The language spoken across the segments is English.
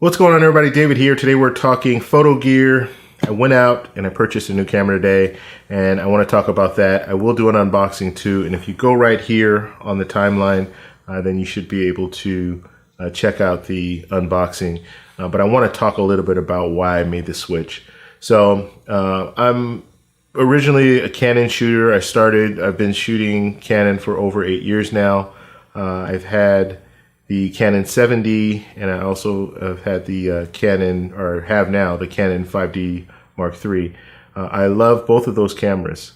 What's going on, everybody? David here. Today we're talking photo gear. I went out and I purchased a new camera today, and I want to talk about that. I will do an unboxing too, and if you go right here on the timeline, then you should be able to check out the unboxing. But I want to talk a little bit about why I made the switch. So I'm originally a Canon shooter. I've been shooting Canon for over 8 years now. I've had the Canon 7D, and I also have had the have now the Canon 5D Mark III. I love both of those cameras,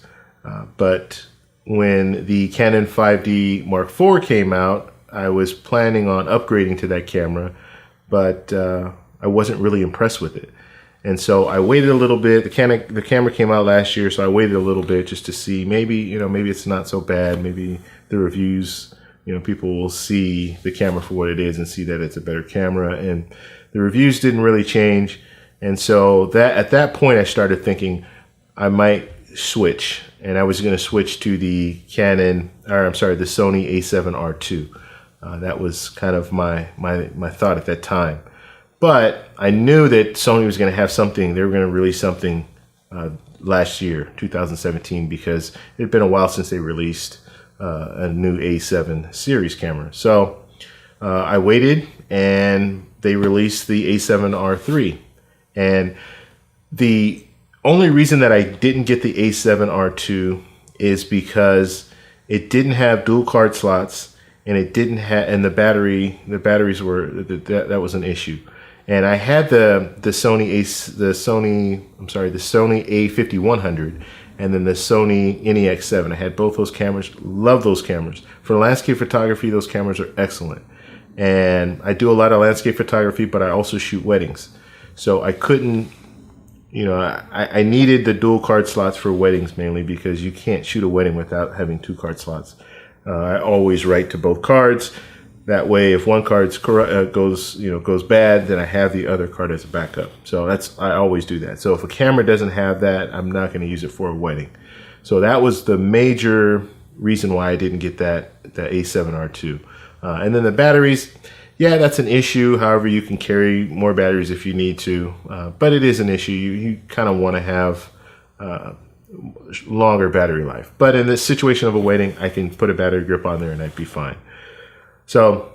but when the Canon 5D Mark IV came out, I was planning on upgrading to that camera, but I wasn't really impressed with it. And so I waited a little bit. The camera came out last year, so I waited a little bit just to see maybe it's not so bad. Maybe the reviews, people will see the camera for what it is and see that it's a better camera. And the reviews didn't really change. And so at that point, I started thinking I might switch. And I was going to switch to the Sony A7R2. That was kind of my thought at that time. But I knew that Sony was going to have something. They were going to release something last year, 2017, because it had been a while since they released a new A7 series camera. So I waited, and they released the A7R III. And the only reason that I didn't get the A7R2 is because it didn't have dual card slots, and it didn't have, and the batteries were, that was an issue. And I had the Sony A5100, and then the Sony NEX7. I had both those cameras. Love those cameras. For landscape photography, those cameras are excellent. And I do a lot of landscape photography, but I also shoot weddings. So I couldn't, I needed the dual card slots for weddings mainly, because you can't shoot a wedding without having 2 card slots. I always write to both cards. That way, if one card goes bad, then I have the other card as a backup. So I always do that. So if a camera doesn't have that, I'm not going to use it for a wedding. So that was the major reason why I didn't get the A7R2. And then the batteries, yeah, that's an issue. However, you can carry more batteries if you need to, but it is an issue. You kind of want to have longer battery life. But in the situation of a wedding, I can put a battery grip on there and I'd be fine. So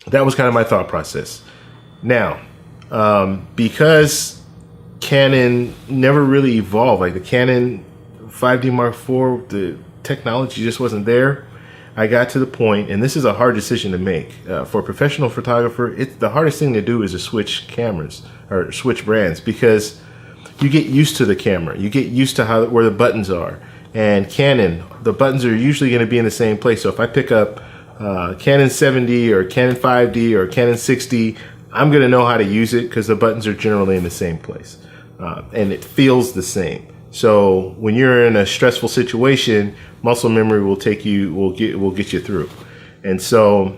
that was kind of my thought process. Now, because Canon never really evolved, like the Canon 5D Mark IV, the technology just wasn't there. I got to the point, and this is a hard decision to make. For a professional photographer, the hardest thing to do is to switch cameras or switch brands, because you get used to the camera. You get used to where the buttons are. And Canon, the buttons are usually going to be in the same place. So if I pick up Canon 7D or Canon 5D or Canon 6D, I'm going to know how to use it because the buttons are generally in the same place, and it feels the same. So when you're in a stressful situation, muscle memory will get you through. And so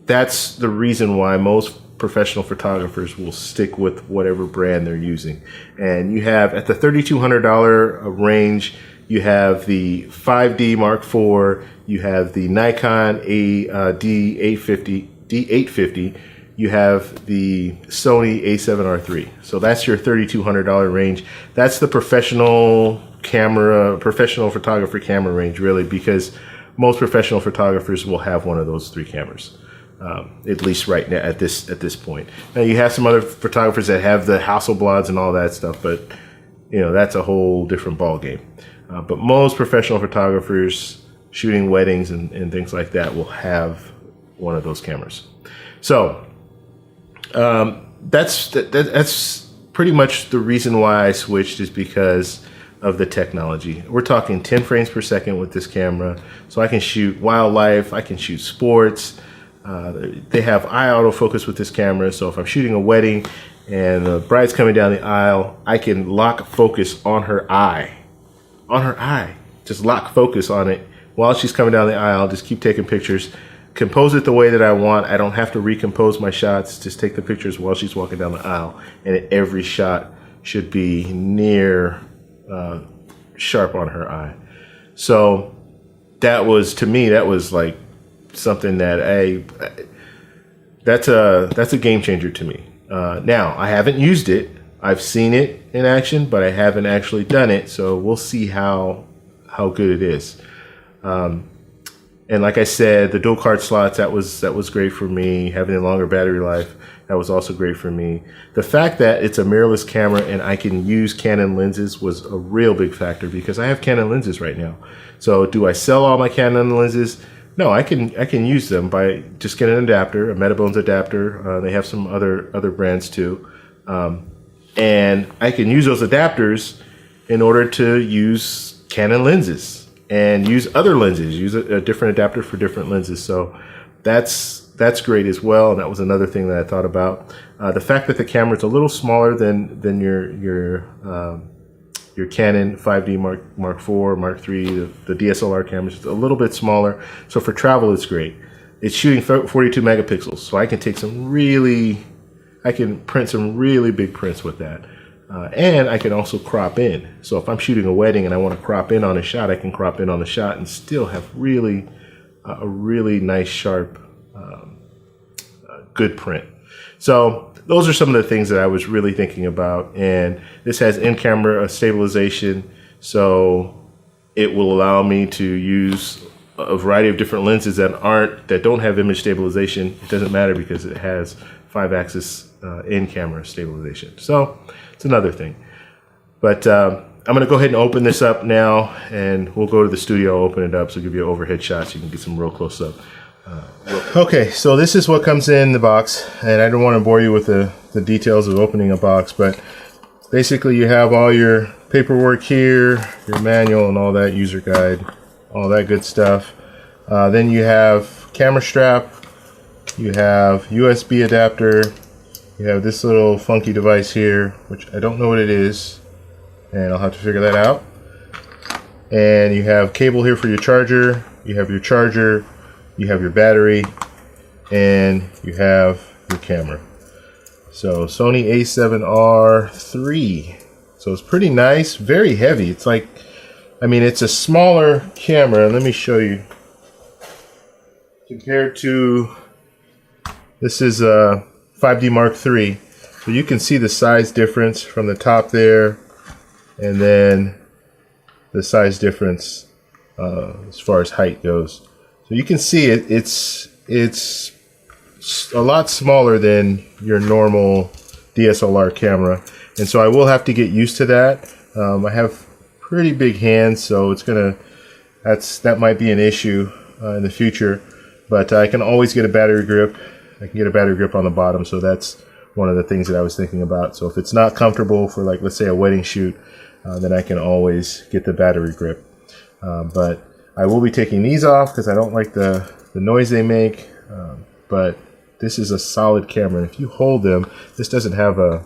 that's the reason why most professional photographers will stick with whatever brand they're using. And you have, at the $3,200 range, you have the 5D Mark IV, you have the Nikon D850, you have the Sony A7R III. So that's your $3,200 range. That's the professional photographer camera range, really, because most professional photographers will have one of those 3 cameras, at least right now at this point. Now you have some other photographers that have the Hasselblads and all that stuff, but that's a whole different ball game. But most professional photographers shooting weddings and things like that will have one of those cameras. So that's pretty much the reason why I switched, is because of the technology. We're talking 10 frames per second with this camera, so I can shoot wildlife, I can shoot sports. They have eye autofocus with this camera, so if I'm shooting a wedding and the bride's coming down the aisle, I can lock focus on her eye. Just lock focus on it while she's coming down the aisle. Just keep taking pictures, compose it the way that I want. I don't have to recompose my shots. Just take the pictures while she's walking down the aisle, and every shot should be near sharp on her eye. So that was, to me, that was like something that that's a game changer to me. Now, I haven't used it. I've seen it in action, but I haven't actually done it. So we'll see how good it is. And like I said, the dual card slots, that was great for me. Having a longer battery life, that was also great for me. The fact that it's a mirrorless camera and I can use Canon lenses was a real big factor, because I have Canon lenses right now. So do I sell all my Canon lenses? No, I can use them by just getting an adapter, a Metabones adapter. They have some other brands too. And I can use those adapters in order to use Canon lenses and use other lenses, use a different adapter for different lenses. So that's great as well. And that was another thing that I thought about. The fact that the camera is a little smaller than your Canon 5D Mark IV, Mark III, the DSLR cameras, is a little bit smaller. So for travel, it's great. It's shooting 42 megapixels, so I can print some really big prints with that. And I can also crop in. So if I'm shooting a wedding and I want to crop in on a shot, I can crop in on the shot and still have a really nice, sharp, good print. So those are some of the things that I was really thinking about. And this has in-camera stabilization, so it will allow me to use a variety of different lenses that don't have image stabilization. It doesn't matter because it has 5-axis in-camera stabilization. So it's another thing. But I'm going to go ahead and open this up now, and we'll go to the studio, open it up, so give you an overhead shot so you can get some real close up. Okay, so this is what comes in the box, and I don't want to bore you with the details of opening a box, but basically you have all your paperwork here, your manual and all that, user guide, all that good stuff. Then you have camera strap, you have USB adapter, you have this little funky device here, which I don't know what it is, and I'll have to figure that out. And you have cable here for your charger, you have your charger, you have your battery, and you have your camera. So Sony A7Riii. So it's pretty nice, very heavy. It's like, I mean, it's a smaller camera. Let me show you. Compared to, this is a 5D Mark III. So you can see the size difference from the top there, and then the size difference as far as height goes. So you can see it's a lot smaller than your normal DSLR camera, and so I will have to get used to that. I have pretty big hands, so that might be an issue in the future. But I can always get a battery grip. I can get a battery grip on the bottom, so that's one of the things that I was thinking about. So if it's not comfortable for, like, let's say a wedding shoot, then I can always get the battery grip. But I will be taking these off because I don't like the noise they make. But this is a solid camera, and if you hold them, this doesn't have a,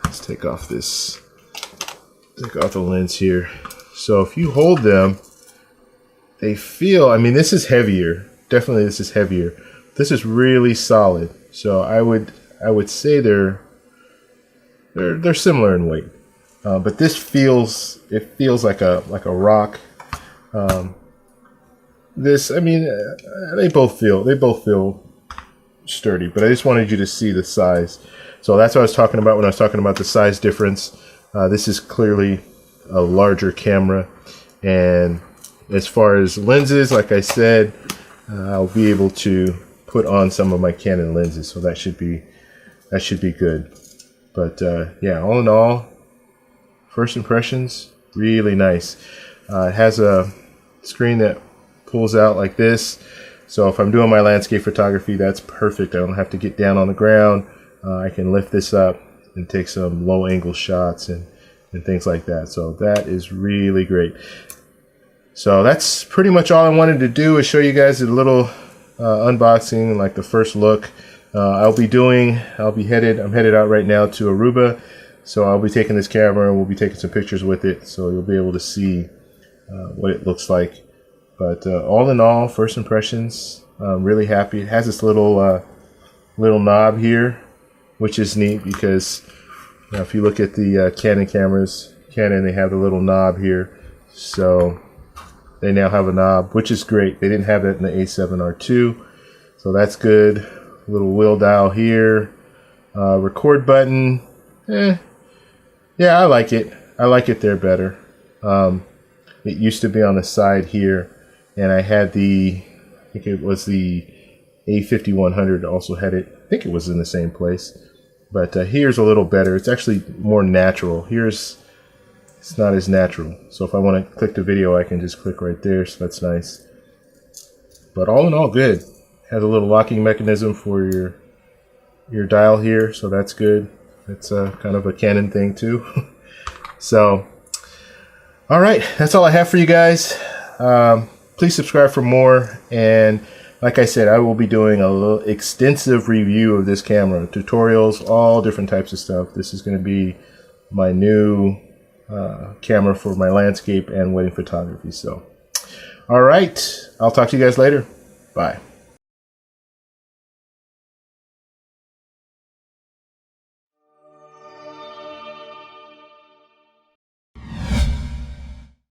let's take off the lens here. So if you hold them, they feel, I mean, this is heavier. Definitely this is heavier. This is really solid. So I would say they're similar in weight. But this feels like a rock. This, I mean, they both feel sturdy, but I just wanted you to see the size. So that's what I was talking about when I was talking about the size difference. This is clearly a larger camera, and as far as lenses, like I said, I'll be able to put on some of my Canon lenses, so that should be good. But yeah, all in all, first impressions, really nice. It has a screen that pulls out like this, so if I'm doing my landscape photography, that's perfect. I don't have to get down on the ground. I can lift this up and take some low angle shots and things like that. So that is really great. So that's pretty much all I wanted to do, is show you guys a little unboxing, like the first look. I'm headed out right now to Aruba, so I'll be taking this camera and we'll be taking some pictures with it, so you'll be able to see what it looks like. But all in all, first impressions, I'm really happy. It has this little knob here, which is neat because if you look at the Canon cameras, they have the little knob here. So they now have a knob, which is great. They didn't have that in the A7R II, so that's good. Little wheel dial here. Record button. Yeah, I like it. I like it there better. It used to be on the side here, and I had I think it was the A5100 also had it. I think it was in the same place. But here's a little better. It's actually more natural. It's not as natural. So if I want to click the video, I can just click right there. So that's nice. But all in all, good. Has a little locking mechanism for your dial here, so that's good. It's kind of a Canon thing too. So, all right, that's all I have for you guys. Please subscribe for more. And like I said, I will be doing a little extensive review of this camera, tutorials, all different types of stuff. This is going to be my new camera for my landscape and wedding photography. So, all right, I'll talk to you guys later. Bye.